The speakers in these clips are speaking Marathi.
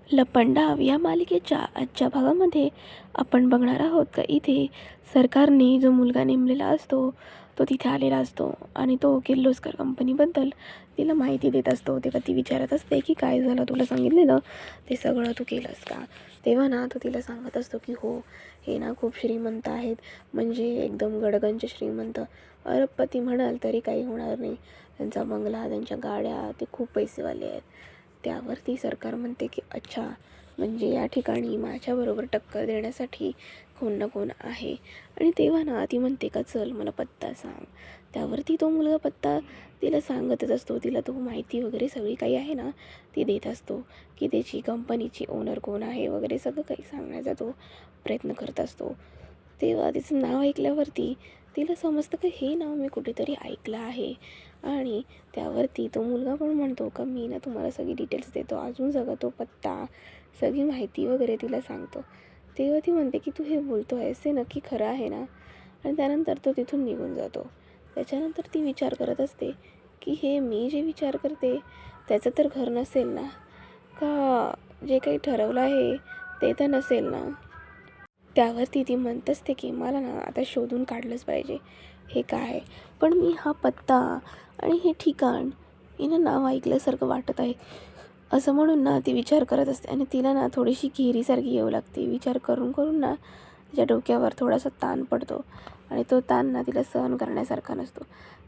लपंडाव या मालिकेच्या आजच्या भागामध्ये आपण बघणार आहोत का इथे सरकारने जो मुलगा नेमलेला असतो तो तिथे आलेला असतो आणि तो किर्लोस्कर कंपनीबद्दल तिला माहिती देत असतो. तेव्हा ती विचारत असते की काय झालं, तुला सांगितलेलं ते सगळं तू केलंस का? तेव्हा ना तो तिला सांगत असतो की हो, हे ना खूप श्रीमंत आहेत, म्हणजे एकदम गडगंज श्रीमंत, अरबपती म्हणाल तरी काही होणार नाही. त्यांचा बंगला, त्यांच्या गाड्या, ते खूप पैसेवाले आहेत. त्यावरती सरकार म्हणते की अच्छा, म्हणजे या ठिकाणी माझ्याबरोबर टक्कर देण्यासाठी कोण ना कोण आहे. आणि तेव्हा ना ती म्हणते का चल मला पत्ता सांग. त्यावरती तो मुलगा पत्ता तिला सांगतच असतो. तिला तो माहिती वगैरे सगळी काही आहे ना ती देत असतो की त्याची कंपनीची ओनर कोण आहे वगैरे सगळं काही सांगण्याचा तो प्रयत्न करत असतो. तेव्हा तिचं नाव ऐकल्यावरती तिला समजतं की हे नाव मी कुठेतरी ऐकलं आहे. आणि त्यावरती तो मुलगा पण म्हणतो का मी ना तुम्हाला सगळी डिटेल्स देतो, अजून सगळं तो पत्ता, सगळी माहिती वगैरे तिला सांगतो. तेव्हा ती म्हणते की तू हे बोलतो आहेस ते नक्की खरं आहे ना? आणि त्यानंतर तो तिथून निघून जातो. त्याच्यानंतर ती विचार करत असते की हे मी जे विचार करते त्याचं तर घर नसेल ना, का जे काही ठरवलं आहे ते तर नसेल ना? त्यावरती ती म्हणत असते की मला ना आता शोधून काढलंच पाहिजे हे काय, पण मी हा पत्ता आणि हे ठिकाण हिनं नाव ऐकल्यासारखं वाटत आहे, असं म्हणून ना ती विचार करत असते. आणि तिला ना थोडीशी घेरीसारखी येऊ लागते. विचार करून करून ना तिच्या डोक्यावर थोडासा ताण पडतो आणि तो ताण ना तिला सहन करण्यासारखा नसतो.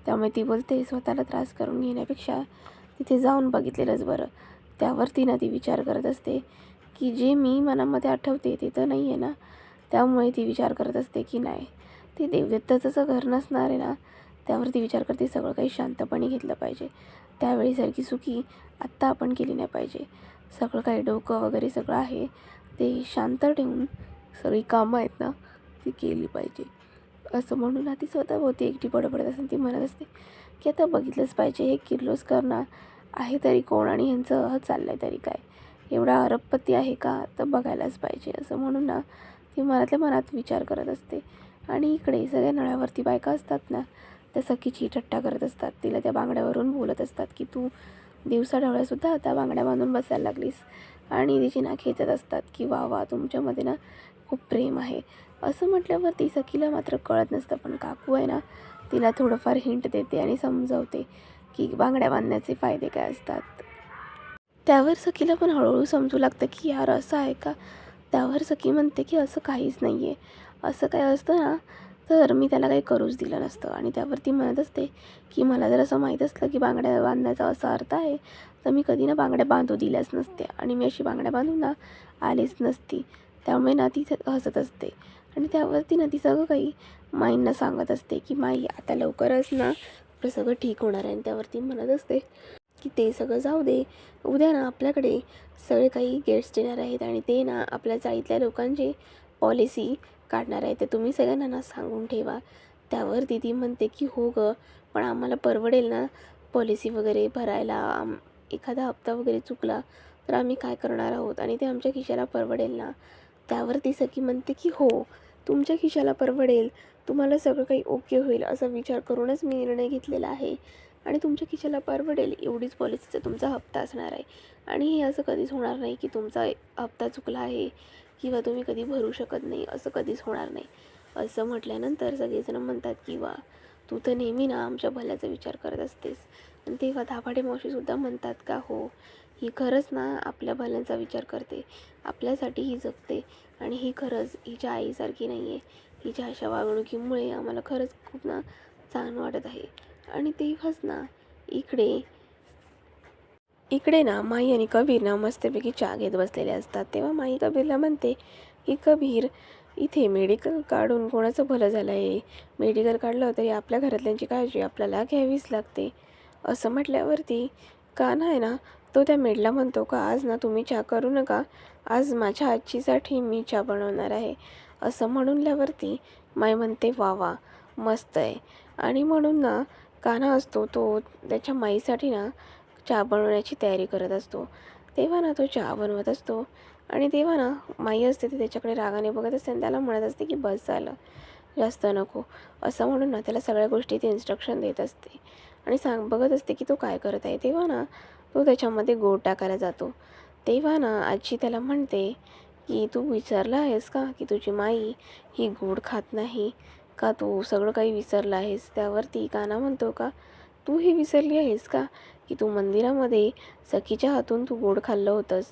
त्यामुळे ती बोलते स्वतःला त्रास करून घेण्यापेक्षा तिथे जाऊन बघितलेलंच बरं. त्यावरती ना ती विचार करत असते की जे मी मनामध्ये आठवते ते तर नाही आहे ना. त्यामुळे ती विचार करत असते की नाही, ते देवदत्ताचं घर नसणार आहे ना. त्यावरती विचार करते सगळं काही शांतपणे घेतलं पाहिजे. त्यावेळीसारखी चुकी आत्ता आपण केली नाही पाहिजे. सगळं काही डोकं वगैरे सगळं आहे ते शांत ठेवून सगळी कामं आहेत ना ती केली पाहिजे. असं म्हणून ना ती स्वतःभोवती एकटी बडबडत असते. ती म्हणत असते की आता बघितलंच पाहिजे, हे किर्लोस्कर ना आहे तरी कोण आणि ह्यांचं चाललं आहे तरी काय, एवढा अरबपती आहे का, तर बघायलाच पाहिजे. असं म्हणून ना ती मनातल्या मनात विचार करत असते. आणि इकडे सगळ्या नळ्यावरती बायका असतात ना त्या सखीची थट्टा करत असतात. तिला त्या बांगड्यावरून बोलत असतात की तू दिवसाढवळ्यासुद्धा आता बांगड्या बांधून बसायला लागलीस. आणि तिची ना खेचत असतात की वा वा, तुमच्यामध्ये ना खूप प्रेम आहे. असं म्हटल्यावरती सखीला मात्र कळत नसतं, पण काकू आहे ना तिला थोडंफार हिंट देते आणि समजवते की बांगड्या बांधण्याचे फायदे काय असतात. त्यावर सखीला पण हळूहळू समजू लागतं की यार असं आहे का. त्यावर सखी म्हणते की असं काहीच नाही आहे, असं काय असतं ना तर मी त्याला काही करूच दिलं नसतं. आणि त्यावरती म्हणत असते की मला जर असं माहीत असलं की बांगड्या बांधण्याचा असा अर्थ आहे तर मी कधी ना बांगड्या बांधू दिल्याच नसत्या आणि मी अशी बांगड्या बांधून ना आलीच नसती. त्यामुळे ना ती हसत असते. आणि त्यावरती ना ती सगळं काही माईंना सांगत असते की माई आता लवकरच ना आपलं सगळं ठीक होणार आहे. आणि त्यावरती म्हणत असते की ते सगळं जाऊ दे, उद्या ना आपल्याकडे सगळे काही गेट्स येणार आहेत आणि ते ना आपल्या चाळीतल्या लोकांची पॉलिसी काढणार आहे, तर तुम्ही सगळ्यांना ना सांगून ठेवा. त्यावर ती म्हणते की हो गं, पण आम्हाला परवडेल ना पॉलिसी वगैरे भरायला, एखादा हप्ता वगैरे चुकला तर आम्ही काय करणार आहोत आणि ते आमच्या खिशाला परवडेल ना. त्यावर ती सखी म्हणते की हो, तुमच्या खिशाला परवडेल, तुम्हाला सगळं काही ओके होईल असा विचार करूनच मी निर्णय घेतलेला आहे. आणि तुमच्या खिशाला परवडेल एवढीच पॉलिसीचा तुमचा हप्ता असणार आहे. आणि हे असं कधीच होणार नाही की तुमचा हप्ता चुकला आहे किंवा तुम्ही कधी भरू शकत नाही, असं कधीच होणार नाही. असं म्हटल्यानंतर सगळेजण म्हणतात की वा, तू तर नेहमी ना आमच्या भल्याचा विचार करत असतेस. आणि तेव्हा दाभाडे मावशीसुद्धा म्हणतात का हो, ही खरंच ना आपल्या भल्याचा विचार करते, आपल्यासाठी ही जगते आणि ही खरंच हिच्या आईसारखी नाही आहे. हिच्या अशा वागणुकीमुळे आम्हाला खरंच खूप ना छान वाटत आहे. आणि तेव्हाच ना इकडे इकडे ना माई आणि कबीर ना मस्तपैकी चहा घेत बसलेले असतात. तेव्हा माई कबीरला म्हणते की कबीर, इथे मेडिकल काढून कोणाचं भलं झालं आहे, मेडिकल काढलं तरी आपल्या घरातल्यांची काळजी आपल्याला घ्यावीच लागते. असं म्हटल्यावरती कान्हा आहे ना तो त्या मेडला म्हणतो का आज ना तुम्ही चहा करू नका, आज माझ्या आजीसाठी मी चहा बनवणार आहे. असं म्हणल्यावरती माई म्हणते वा वा, मस्त आहे. आणि म्हणून ना कान्हा असतो तो त्याच्या माईसाठी ना चहा बनवण्याची तयारी करत असतो. तेव्हा ना तो चहा बनवत असतो आणि तेव्हा ना माई असते ती त्याच्याकडे रागाने बघत असते आणि त्याला म्हणत असते की बस झालं, जास्त नको. असं म्हणून ना त्याला सगळ्या गोष्टी ते इन्स्ट्रक्शन देत असते आणि बघत असते की तो काय करत आहे. तेव्हा ना तो त्याच्यामध्ये गोड टाकायला जातो. तेव्हा ना आजी त्याला म्हणते की तू विसरला आहेस का की तुझी माई ही गोड खात नाही का, तू सगळं काही विसरलं आहेस. त्यावरती काना म्हणतो का तू हे विसरली आहेस का की तू मंदिरामध्ये सखीच्या हातून तू गोड खाल्लं होतंस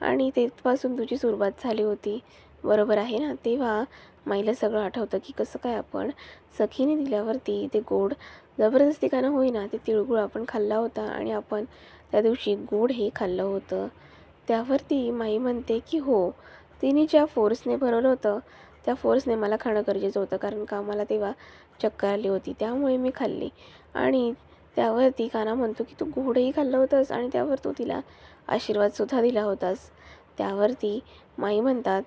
आणि तेथपासून तुझी सुरुवात झाली होती, बरोबर आहे ना. तेव्हा माईला सगळं आठवतं की कसं काय आपण सखीने दिल्यावरती ते गोड जबरदस्ती का होईना ते तिळगुळ आपण खाल्ला होता आणि आपण त्या दिवशी गोड हे खाल्लं होतं. त्यावरती माई म्हणते की हो, तिने ज्या फोर्सने भरवलं होतं त्या फोर्सने मला खाणं गरजेचं होतं, कारण का मला तेव्हा चक्कर आली होती त्यामुळे मी खाल्ली. आणि त्यावरती काना म्हणतो की तू गोडही खाल्लं होतंस आणि त्यावर तू तिला आशीर्वादसुद्धा दिला होतास. त्यावरती माई म्हणतात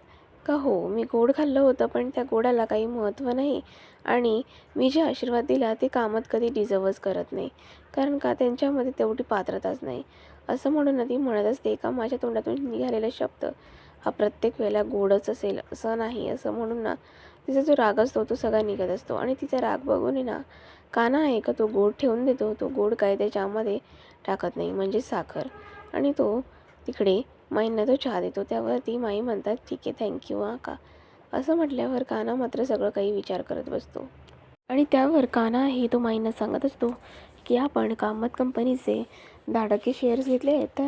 का हो, मी गोड खाल्लं होतं पण त्या गोडाला काही महत्त्व नाही आणि मी जे आशीर्वाद दिला ते कामत कधी डिझर्वच करत नाही, कारण का त्यांच्यामध्ये तेवढी पात्रताच नाही. असं म्हणून ना ती म्हणत असते का माझ्या तोंडातून निघालेला शब्द हा प्रत्येक वेळेला गोडच असेल असं नाही. असं म्हणून ना तिचा जो राग असतो तो सगळा निघत असतो आणि तिचा राग बघून आहे ना काना आहे का तो गोड ठेवून देतो. तो गोड काय त्याच्यामध्ये टाकत नाही म्हणजे साखर, आणि तो तिकडे माईंना तो चहा देतो. त्यावरती माई म्हणतात ठीक आहे, थँक्यू हा का. असं म्हटल्यावर काना मात्र सगळं काही विचार करत बसतो आणि त्यावर काना हे तो माईंना सांगत असतो की आपण कामत कंपनीचे 10% शेअर्स घेतले आहेत,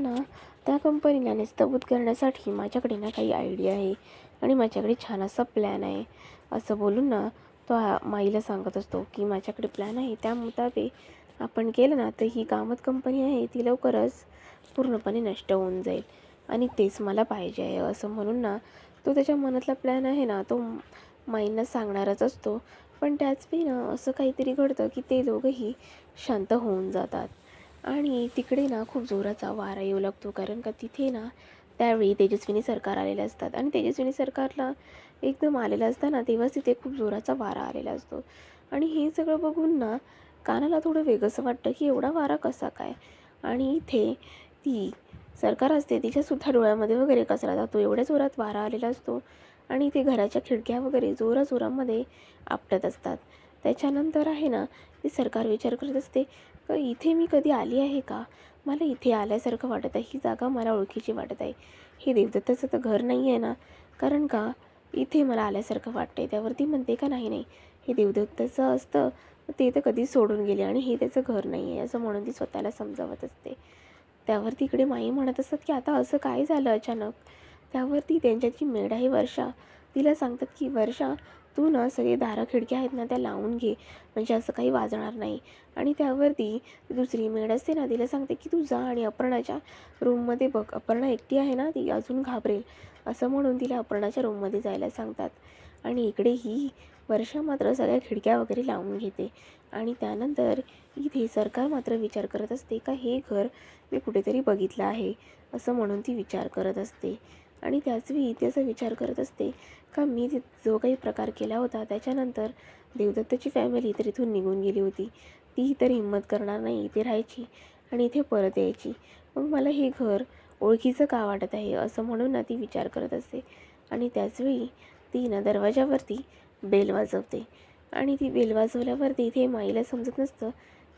त्या कंपनीला निस्तबूत करण्यासाठी माझ्याकडे ना काही आयडिया आहे आणि माझ्याकडे छान असा प्लॅन आहे. असं बोलून ना तो माईला सांगत असतो की माझ्याकडे प्लॅन आहे, त्या मुताबिक आपण केलं ना तर ही कामत कंपनी आहे ती लवकरच पूर्णपणे नष्ट होऊन जाईल आणि तेच मला पाहिजे आहे. असं म्हणून ना तो त्याच्या मनातला प्लॅन आहे ना तो माईंना सांगणारच असतो. पण त्याच वेळी ना असं काहीतरी घडतं की ते दोघंही शांत होऊन जातात आणि तिकडे ना खूप जोराचा वारा येऊ लागतो, कारण का तिथे ना त्यावेळी तेजस्विनी सरकार आलेलं असतात आणि तेजस्विनी सरकारला एकदम आलेलं असताना तेव्हाच तिथे खूप जोराचा वारा आलेला असतो. आणि हे सगळं बघून ना कानाला थोडं वेगळंसं वाटतं की एवढा वारा कसा काय. आणि इथे ती सरकार असते तिच्यासुद्धा डोळ्यामध्ये वगैरे कचरा जातो, एवढ्या जोरात वारा आलेला असतो आणि ते घराच्या खिडक्या वगैरे जोराजोरामध्ये आपटत असतात. त्याच्यानंतर आहे ना ती सरकार विचार करत असते का इथे मी कधी आली आहे का, मला इथे आल्यासारखं वाटत आहे, ही जागा मला ओळखीची वाटत आहे. हे देवदत्ताचं तर घर नाही आहे ना, कारण का इथे मला आल्यासारखं वाटतंय. त्यावरती म्हणते का नाही नाही, हे देवदत्ताचं असतं ते तर कधीच सोडून गेले आणि हे त्याचं घर नाही आहे, असं म्हणून ती स्वतःला समजावत असते. त्यावरती इकडे माई म्हणत असतात की आता असं काय झालं अचानक. त्यावरती त्यांच्याची मेड आहे वर्षा, तिला सांगतात की वर्षा तू ना सगळे दारं खिडक्या आहेत ना त्या लावून घे, म्हणजे असं काही वाजणार नाही. आणि त्यावरती दुसरी मेड असते ना तिला सांगते की तू जा आणि अपर्णाच्या रूममध्ये बघ, अपर्णा एकटी आहे ना ती अजून घाबरेल. असं म्हणून तिला अपर्णाच्या रूममध्ये जायला सांगतात आणि इकडे ही वर्षा मात्र सगळ्या खिडक्या वगैरे लावून घेते. आणि त्यानंतर इथे सरकार मात्र विचार करत असते का हे घर मी कुठेतरी बघितलं आहे, असं म्हणून ती विचार करत असते. आणि त्याचवेळी त्याचा विचार करत असते का मी जो काही प्रकार केला होता त्याच्यानंतर देवदत्ताची फॅमिली तर इथून निघून गेली होती, ती तर हिंमत करणार नाही इथे राहायची आणि इथे परत यायची, मग मला हे घर ओळखीचं का वाटत आहे, असं म्हणून ना ती विचार करत असते. आणि त्याचवेळी ती ना दरवाजावरती बेल वाजवते आणि ती बेल वाजवल्यावरती इथे माईला समजत नसतं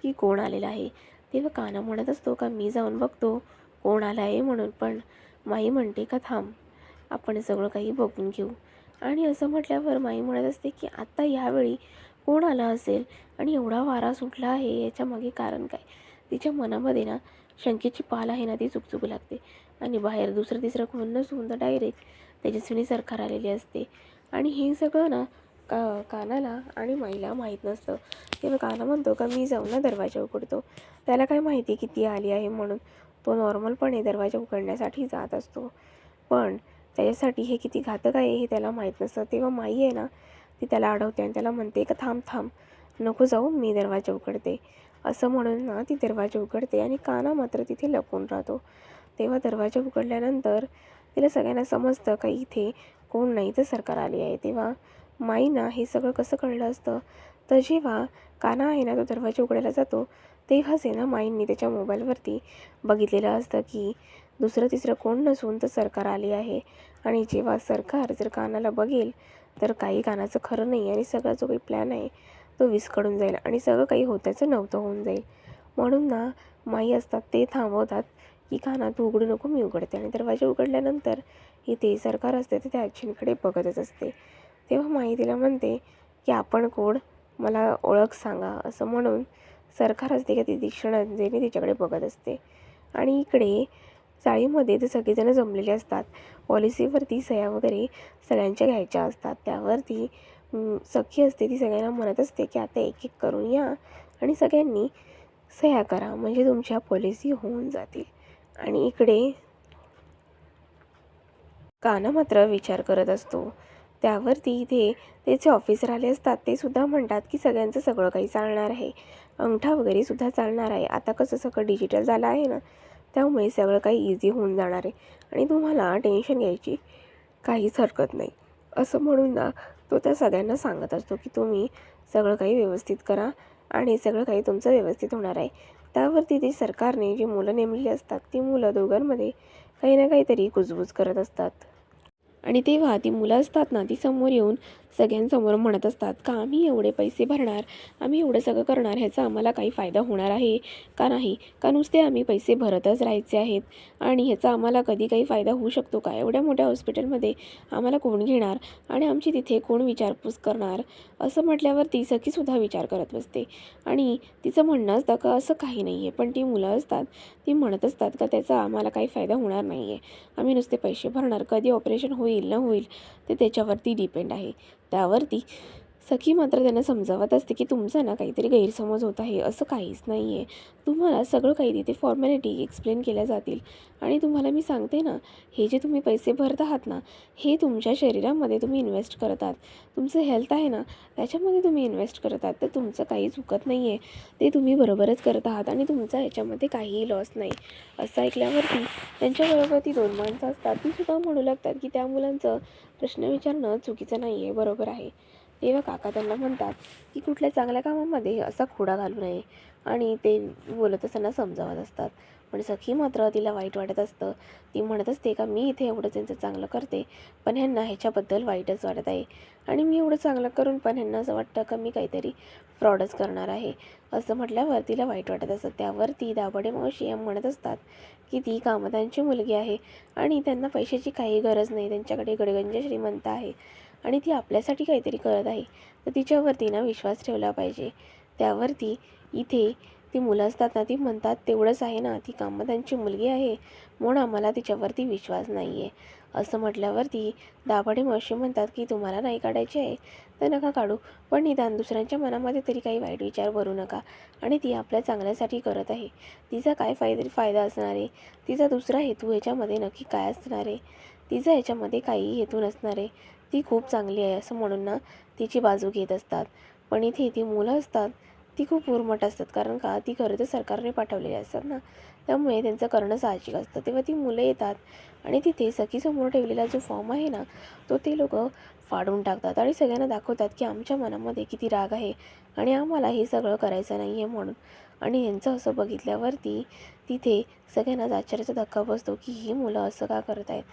की कोण आलेलं आहे. तेव्हा काना म्हणत असतो का मी जाऊन बघतो कोण आला आहे म्हणून, पण माई म्हणते का थांब, आपण सगळं काही बघून घेऊ. आणि असं म्हटल्यावर माई म्हणत असते की आत्ता यावेळी कोण आलं असेल आणि एवढा वारा सुटला आहे याच्यामागे कारण काय. तिच्या मनामध्ये ना शंकेची पाल आहे ना ती चुकचुकू लागते आणि बाहेर दुसरं तिसरं कोण नसून तर डायरेक्ट तेजस्विनी सरकार आलेली असते. आणि हे सगळं ना कानाला आणि माईला माहीत नसतं. तेव्हा काना म्हणतो का मी जाऊन ना दरवाजा उघडतो. त्याला काय माहिती की ती आली आहे म्हणून तो नॉर्मलपणे दरवाजा उघडण्यासाठी जात असतो, पण त्याच्यासाठी हे किती घातक आहे हे त्याला माहीत नसतं. तेव्हा माई आहे ना ती त्याला अडवते आणि त्याला म्हणते का थांब थांब, नको जाऊ, मी दरवाजा उघडते. असं म्हणून ना ती दरवाजा उघडते आणि काना मात्र तिथे लपून राहतो. तेव्हा दरवाजा उघडल्यानंतर तिला सगळ्यांना समजतं का इथे कोण नाही तर सरकार आली आहे. तेव्हा माईना हे सगळं कसं कळलं असतं, तर जेव्हा काना आहे ना तो दरवाजा उघडायला जातो तेव्हाच आहे ना माईंनी त्याच्या मोबाईलवरती बघितलेलं असतं की दुसरं तिसरं कोण नसून तर सरकार आली आहे. आणि जेव्हा सरकार जर कानाला बघेल तर काही कानाचं खरं नाही आणि सगळा जो काही प्लॅन आहे तो विस्कळून जाईल आणि सगळं काही होत्याचं नव्हतं होऊन जाईल. म्हणून ना माई असतात ते थांबवतात की काना तू उघडू नको, मी उघडते. आणि दरवाजा उघडल्यानंतर इथे सरकार असते ते त्या आजींकडे बघतच असते. तेव्हा माई तिला म्हणते की आपण कोण, मला ओळख सांगा. असं म्हणून सरकार असते का ती तीक्ष्ण नजरेने तिच्याकडे बघत असते. आणि इकडे चाळीमध्ये ते सगळेजण जमलेले असतात. पॉलिसीवरती सह्या वगैरे सगळ्यांच्या घ्यायच्या असतात. त्यावरती सखी असते ती सगळ्यांना म्हणत असते की आता एक एक करून या आणि सगळ्यांनी सह्या करा, म्हणजे तुमच्या पॉलिसी होऊन जातील. आणि इकडे काना मात्र विचार करत असतो. त्यावरती इथे त्याचे ऑफिसर आले असतात. ते सुद्धा म्हणतात की सगळ्यांचं सगळं काही चालणार आहे, अंगठा वगैरे सुद्धा चालणार आहे. आता कसं सगळं डिजिटल झालं आहे ना, त्यामुळे सगळं काही इझी होऊन जाणार आहे आणि तुम्हाला टेन्शन घ्यायची काहीच हरकत नाही. असं म्हणून ना तो त्या सगळ्यांना सांगत असतो की तुम्ही सगळं काही व्यवस्थित करा आणि सगळं काही तुमचं व्यवस्थित होणार आहे. त्यावरती ते सरकारने जी मुलं नेमलेली असतात ती मुलं दोघांमध्ये काही ना काहीतरी कुजबूज करत असतात. आणि तेव्हा ती मुलं असतात ना, ती समोर येऊन सगळ्यांसमोर म्हणत असतात का आम्ही एवढे पैसे भरणार, आम्ही एवढं सगळं करणार, ह्याचा आम्हाला काही फायदा होणार आहे का नाही, का नुसते आम्ही पैसे भरतच राहायचे आहेत आणि ह्याचा आम्हाला कधी काही फायदा होऊ शकतो का, एवढ्या मोठ्या हॉस्पिटलमध्ये आम्हाला कोण घेणार आणि आमची तिथे कोण विचारपूस करणार. असं म्हटल्यावर ती सखीसुद्धा विचार करत बसते आणि तिचं म्हणणं असतं का असं काही नाही आहे. पण ती मुलं असतात ती म्हणत असतात का त्याचा आम्हाला काही फायदा होणार नाही आहे, आम्ही नुसते पैसे भरणार, कधी ऑपरेशन होईल न होईल ते त्याच्यावरती डिपेंड आहे. त्यावरती सखी मात्र त्यांना समजावत असते की तुमचा ना काहीतरी गैरसमज होत आहे, असं काहीच नाही आहे. तुम्हाला सगळं काही तिथे फॉर्मॅलिटी एक्सप्लेन केल्या जातील आणि तुम्हाला मी सांगते ना, हे जे तुम्ही पैसे भरत आहात ना, हे तुमच्या शरीरामध्ये तुम्ही इन्व्हेस्ट करत आहात. तुमचं हेल्थ आहे ना, त्याच्यामध्ये तुम्ही इन्व्हेस्ट करत आहात. तर तुमचं काही चुकत नाही आहे, ते तुम्ही बरोबरच करत आहात आणि तुमचा ह्याच्यामध्ये काहीही लॉस नाही. असं ऐकल्यावरती त्यांच्याबरोबर ती दोन माणसं असतात ती सुद्धा म्हणू लागतात की त्या मुलांचं प्रश्न विचारणं चुकीचं नाही आहे, बरोबर आहे. तेव्हा काका त्यांना म्हणतात की कुठल्या चांगल्या कामामध्ये असा खोडा घालू नये आणि ते बोलत असताना समजावत असतात. पण सखी मात्र तिला वाईट वाटत असतं. ती म्हणत असते का मी इथे एवढं त्यांचं चांगलं करते पण ह्यांना ह्याच्याबद्दल वाईटच वाटत आहे आणि मी एवढं चांगलं करून पण ह्यांना असं वाटतं का मी काहीतरी फ्रॉडच करणार आहे. असं म्हटल्यावर तिला वाईट वाटत असतं. त्यावर ती दाभाडे मावशी म्हणत असतात की ती कामतांची मुलगी आहे आणि त्यांना पैशाची काही गरज नाही, त्यांच्याकडे गडगंज श्रीमंत आहे आणि ती आपल्यासाठी काहीतरी करत आहे, तर तिच्यावरती ना विश्वास ठेवला पाहिजे. त्यावरती इथे ती मुलं असतात ना, ती म्हणतात तेवढंच आहे ना, ती कामतांची मुलगी आहे म्हणून आम्हाला तिच्यावरती विश्वास नाही आहे. असं म्हटल्यावरती दाभाडे मावशी म्हणतात की तुम्हाला नाही काढायचे आहे तर नका काढू, पण निदान दुसऱ्यांच्या मनामध्ये तरी काही वाईट विचार भरू नका आणि ती आपल्या चांगल्यासाठी करत आहे. तिचा काय फायदा असणार आहे, तिचा दुसरा हेतू ह्याच्यामध्ये नक्की काय असणार आहे, तिचा ह्याच्यामध्ये काही हेतू नसणार आहे, ती खूप चांगली आहे असं म्हणून ना तिची बाजू घेत असतात. पण इथे ती मुलं असतात ती खूप उर्मट असतात, कारण का ती खरं तर सरकारने पाठवलेली असतात ना, त्यामुळे त्यांचं करणं साहजिक असतं. तेव्हा ती मुलं येतात आणि तिथे सखीसमोर ठेवलेला जो फॉर्म आहे ना, तो ते लोक फाडून टाकतात आणि सगळ्यांना दाखवतात की आमच्या मनामध्ये किती राग आहे आणि आम्हाला हे सगळं करायचं नाही आहे म्हणून. आणि यांचं असं बघितल्यावरती तिथे सगळ्यांनाच आश्चर्याचा धक्का बसतो की ही मुलं असं का करत आहेत.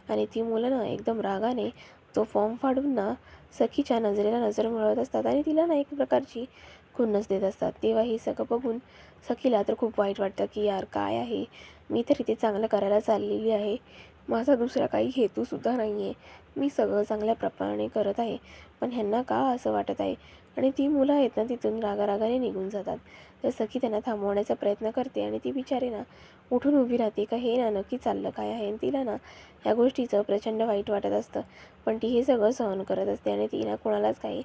आणि ती मुलं ना एकदम रागाने तो फॉर्म फाडून ना सखीच्या नजरेला नजर मिळवत असतात आणि तिला ना एक प्रकारची खुन्नस देत असतात. तेव्हा हे सगळं बघून सखीला तर खूप वाईट वाटतं की यार काय आहे, मी तर इथे चांगलं करायला चाललेली आहे, माझा दुसरा काही हेतूसुद्धा नाही आहे, मी सगळं चांगल्या प्रमाणे करत आहे, पण ह्यांना का असं वाटत आहे. आणि ती मुलं आहेत ना तिथून रागारागाने निघून जातात. तर सखी त्यांना थांबवण्याचा प्रयत्न करते आणि ती बिचारी ना उठून उभी राहते का हे ना नक्की चाललं काय आहे. आणि तिला ना ह्या गोष्टीचं प्रचंड वाईट वाटत असतं, पण ती हे सगळं सहन करत असते आणि ती ना कोणालाच काही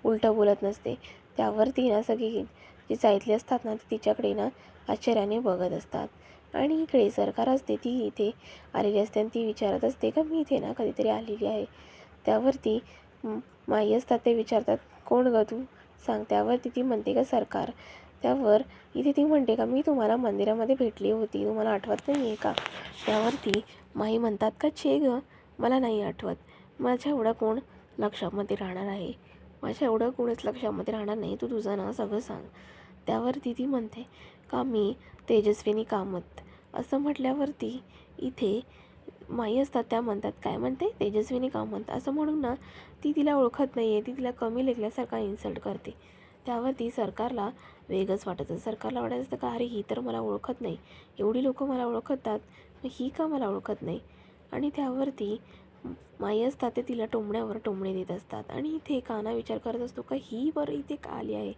उलटं बोलत नसते. त्यावर ती ना सगळी जी साईतली असतात ना ती तिच्याकडे ना आश्चर्याने बघत असतात. आणि इकडे सरकार असते ती इथे आलेली असते आणि ती विचारत असते का मी इथे ना कधीतरी आलेली आहे. त्यावरती माई असतात ते विचारतात कोण गं तू, सांग. त्यावरती ती म्हणते का सरकार. त्यावर इथे ती म्हणते का मी तुम्हाला मंदिरामध्ये भेटली होती, तुम्हाला आठवत नाही आहे का. त्यावरती माई म्हणतात का छे गं, मला नाही आठवत, माझ्या एवढं कोण लक्षामध्ये राहणार आहे, माझ्या एवढं कोणच लक्षामध्ये राहणार नाही, तू तुझं ना सगळं सांग. त्यावरती ती म्हणते का मी तेजस्विनी कामत. असं म्हटल्यावरती इथे माई असतात त्या म्हणतात काय म्हणते तेजस्विनी कामत. असं म्हणून ना ती तिला ओळखत नाही आहे, ती तिला कमी लेखल्यासारखा इन्सल्ट करते. त्यावरती सरकारला वेगळंच वाटायचं. सरकारला वाटायचं का अरे ही तर मला ओळखत नाही, एवढी लोकं मला ओळखतात, मग ही का मला ओळखत नाही. आणि त्यावरती माई असतात ते तिला टोमण्यावर टोमणे देत असतात. आणि इथे कान्हा विचार करत असतो का ही बरं इथे का आली आहे,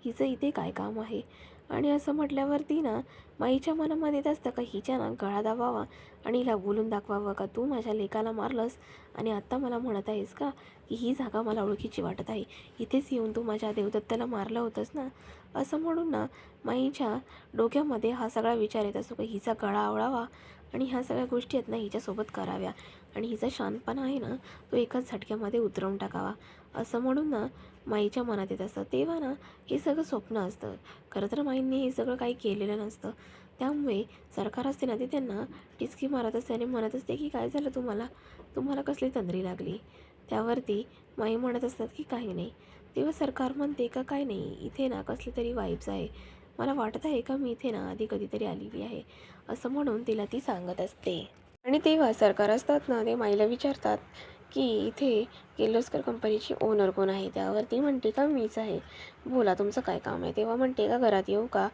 हिचं इथे काय काम आहे. आणि असं म्हटल्यावरती ना माईच्या मनामध्ये येत असतं का हिच्या ना गळा दाबावा आणि हिला बोलून दाखवावं का तू माझ्या लेकाला मारलंस आणि आत्ता मला म्हणत आहेस का की ही जागा मला ओळखीची वाटत आहे, इथेच येऊन तू माझ्या देवदत्ताला मारलं होतंस ना. असं म्हणून ना माईच्या डोक्यामध्ये हा सगळा विचार येत असतो का हिचा गळा आवळावा आणि ह्या सगळ्या गोष्टी आहेत ना हिच्यासोबत कराव्या आणि हिचा शांतपणा आहे ना तो एकाच झटक्यामध्ये उतरवून टाकावा. असं म्हणून ना माईच्या मनात येत असतं. तेव्हा ना हे सगळं स्वप्न असतं. खरं तर माईंनी हे सगळं काही केलेलं नसतं. त्यामुळे सरकार असते ना ते त्यांना टिचकी मारत असते आणि म्हणत असते की काय झालं तुम्हाला कसली तंद्री लागली. त्यावरती माई म्हणत असतात की काही नाही. तेव्हा सरकार म्हणते का काय नाही, इथे ना कसली तरी वाईब्स आहे, मला वाटत आहे का मी इथे ना आधी कधीतरी आलेली आहे. असं म्हणून तिला ती सांगत असते. आणि तेव्हा सरकार असतात ना ते माईला विचारतात की इथे किर्लोस्कर कंपनीची ओनर कोण आहे. त्यावर ती म्हणते का मीच आहे, बोला तुमचं काय काम आहे. तेव्हा म्हणते का घरात येऊ का.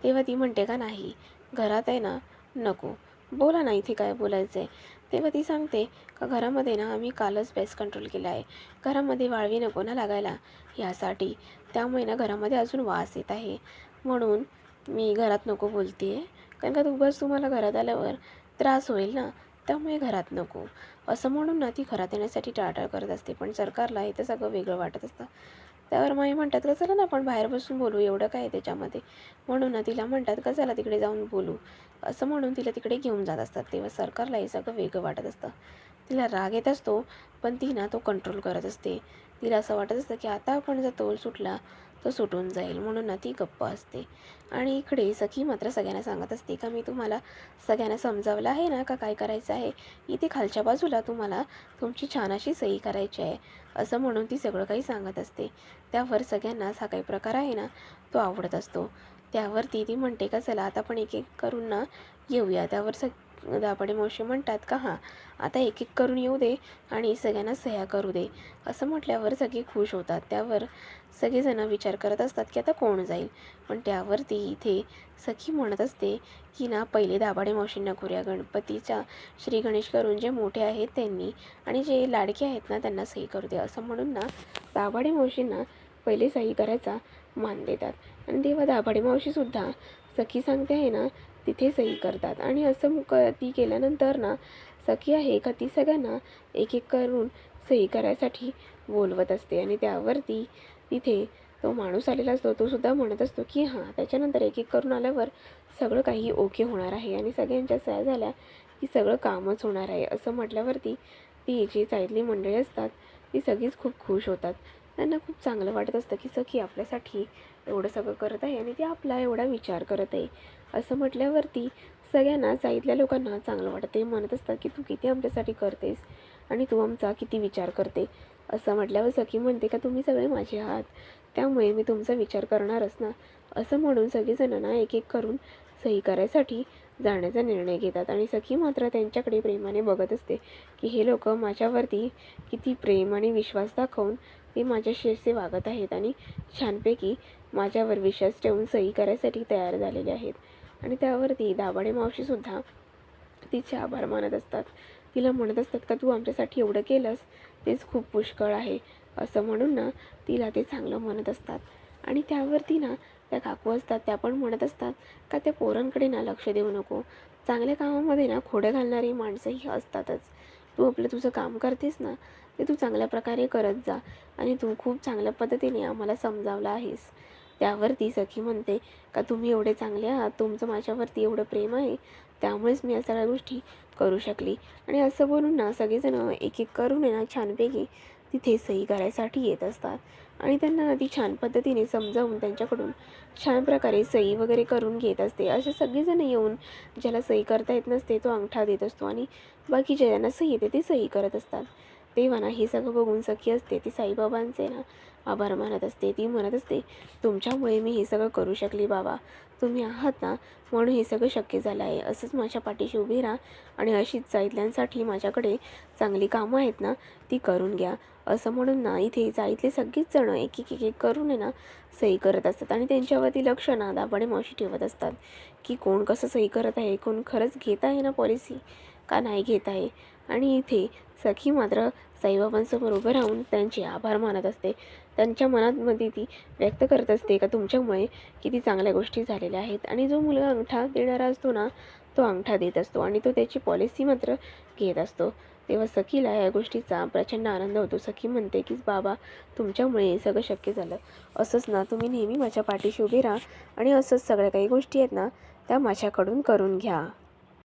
तेव्हा ती म्हणते का नाही घरात आहे ना नको, बोला ना इथे काय बोलायचं आहे. तेव्हा ती सांगते का घरामध्ये ना आम्ही कालच पेस्ट कंट्रोल केला आहे, घरामध्ये वाळवी नको ना लागायला ह्यासाठी, त्यामुळे ना घरामध्ये अजून वास येत आहे म्हणून मी घरात नको बोलते आहे. कारण का बस तुम्हाला घरात आल्यावर त्रास होईल ना, त्यामुळे घरात नको. असं म्हणून ना ती घरात येण्यासाठी टाळाटाळ करत असते. पण सरकारला हे तर सगळं वेगळं वाटत असतं. त्यावर माई म्हणतात का चला ना आपण बाहेर बसून बोलू, एवढं काय आहे त्याच्यामध्ये. म्हणून ना तिला म्हणतात का चला तिकडे जाऊन बोलू. असं म्हणून तिला तिकडे घेऊन जात असतात. तेव्हा सरकारला हे सगळं वेगळं वाटत असतं. तिला राग येत असतो पण ती ना तो कंट्रोल करत असते. तिला असं वाटत असतं की आता आपण जर तोल सुटला तो सुटून जाईल, म्हणून ना ती गप्प असते. आणि इकडे सखी मात्र सगळ्यांना सांगत असते का मी तुम्हाला सगळ्यांना समजावलं आहे ना का काय करायचं आहे. इथे खालच्या बाजूला तुम्हाला तुमची छान अशी सही करायची आहे. असं म्हणून ती सगळं काही सांगत असते. त्यावर सगळ्यांनाच हा काही प्रकार आहे ना तो आवडत असतो. त्यावर ती म्हणते का चला आता आपण एक एक करून ना येऊया. त्यावर दाभाडे मावशी म्हणतात का हां आता एक एक करून येऊ दे आणि सगळ्यांना सह्या करू दे. असं म्हटल्यावर सगळे खुश होतात. त्यावर सगळेजण विचार करत असतात की आता कोण जाईल. पण त्यावरती इथे सखी म्हणत असते की ना पहिले दाभाडे मावशींना करूया, गणपतीच्या श्री गणेश करून जे मोठे आहेत त्यांनी आणि जे लाडके आहेत ना त्यांना सही करू दे. असं म्हणून ना दाभाडे मावशींना पहिले सही करायचा मान देतात. आणि तेव्हा दाभाडे मावशीसुद्धा सखी सांगते आहे ना तिथे सही करतात. आणि असं ती केल्यानंतर ना सखी आहे का ती सगळ्यांना एक एक करून सही करायसाठी बोलवत असते. आणि त्यावरती तिथे तो माणूस आलेला असतो तो सुद्धा म्हणत असतो की हां त्याच्यानंतर एक एक करून आल्यावर सगळं काही ओके होणार आहे आणि सगळ्यांच्या सह्या झाल्या की सगळं कामच होणार आहे. असं म्हटल्यावरती ती जी साईडली मंडळी असतात ती सगळीच खूप खुश होतात. त्यांना खूप चांगलं वाटत असतं की सखी आपल्यासाठी एवढं सगळं करत आहे आणि ती आपला एवढा विचार करत आहे. असं म्हटल्यावरती सगळ्यांना साईडल्या लोकांना चांगलं वाटतं. ते म्हणत असतात की तू किती आमच्यासाठी करतेस आणि तू आमचा किती विचार करते. असं म्हटल्यावर सखी म्हणते का तुम्ही सगळे माझे आहात, त्यामुळे मी तुमचा विचार करणारच ना. असं म्हणून सगळेजणांना एक एक करून सही करायसाठी जाण्याचा निर्णय घेतात. आणि सखी मात्र त्यांच्याकडे प्रेमाने बघत असते की हे लोक माझ्यावरती किती प्रेम आणि विश्वास दाखवून ते माझ्याशी असे वागत आहेत आणि छानपैकी माझ्यावर विश्वास ठेवून सही करायसाठी तयार झालेले आहेत. आणि त्यावरती दाभाडे मावशीसुद्धा तिचे आभार मानत असतात. तिला म्हणत असतात का तू आमच्यासाठी एवढं केलंस तेच खूप पुष्कळ आहे. असं म्हणून ना तिला ते चांगलं म्हणत असतात. आणि त्यावरती ना त्या काकू असतात त्या पण म्हणत असतात का त्या पोरांकडे ना लक्ष देऊ नको, चांगल्या कामामध्ये ना खोडं घालणारी माणसंही असतातच. तू आपलं तुझं काम करतेस ना ते तू चांगल्या प्रकारे करत जा आणि तू खूप चांगल्या पद्धतीने आम्हाला समजावलं आहेस. त्यावरती सखी म्हणते का तुम्ही एवढे चांगले आहात, तुमचं माझ्यावरती एवढं प्रेम आहे, त्यामुळेच मी या सगळ्या गोष्टी करू शकली. आणि असं बोलून ना सगळेजण एक एक करून ना छानपैकी तिथे सही करायसाठी येत असतात. आणि त्यांना ती छान पद्धतीने समजावून त्यांच्याकडून छान प्रकारे सही वगैरे करून घेत असते. असे सगळेजण येऊन ज्याला सही करता येत नसते तो अंगठा देत असतो आणि बाकीचे ज्यांना सही येते ते सही करत असतात. तेव्हा ना हे सगळं बघून सखी असते ती साईबाबांचे ना आभार मानत असते. ती म्हणत असते, तुमच्यामुळे मी हे सगळं करू शकली बाबा. तुम्ही आहात ना म्हणून हे सगळं शक्य झालं आहे. असंच माझ्या पाठीशी उभी राहा आणि अशीच जाईतल्यांसाठी माझ्याकडे चांगली कामं आहेत ना ती करून घ्या. असं म्हणून ना इथे जाईतले सगळीच जणं एक करून आहे ना सही करत असतात आणि त्यांच्यावरती लक्ष ना दाभाडे मावशी ठेवत असतात की कोण कसं सही करत आहे, कोण खरंच घेत आहे ना पॉलिसी का नाही घेत आहे. आणि इथे सखी मात्र साईबाबांसमोर उभं राहून त्यांचे आभार मानत असते. त्यांच्या मनामध्ये ती व्यक्त करत असते का तुमच्यामुळे किती चांगल्या गोष्टी झालेल्या आहेत. आणि जो मुलगा अंगठा देणारा असतो ना तो अंगठा देत असतो आणि तो त्याची पॉलिसी मात्र घेत असतो. तेव्हा सखीला या गोष्टीचा प्रचंड आनंद होतो. सखी म्हणते की बाबा तुमच्यामुळे हे सगळं शक्य झालं. असंच ना तुम्ही नेहमी माझ्या पाठीशी उभे राहा आणि असंच सगळ्या काही गोष्टी आहेत ना त्या माझ्याकडून करून घ्या.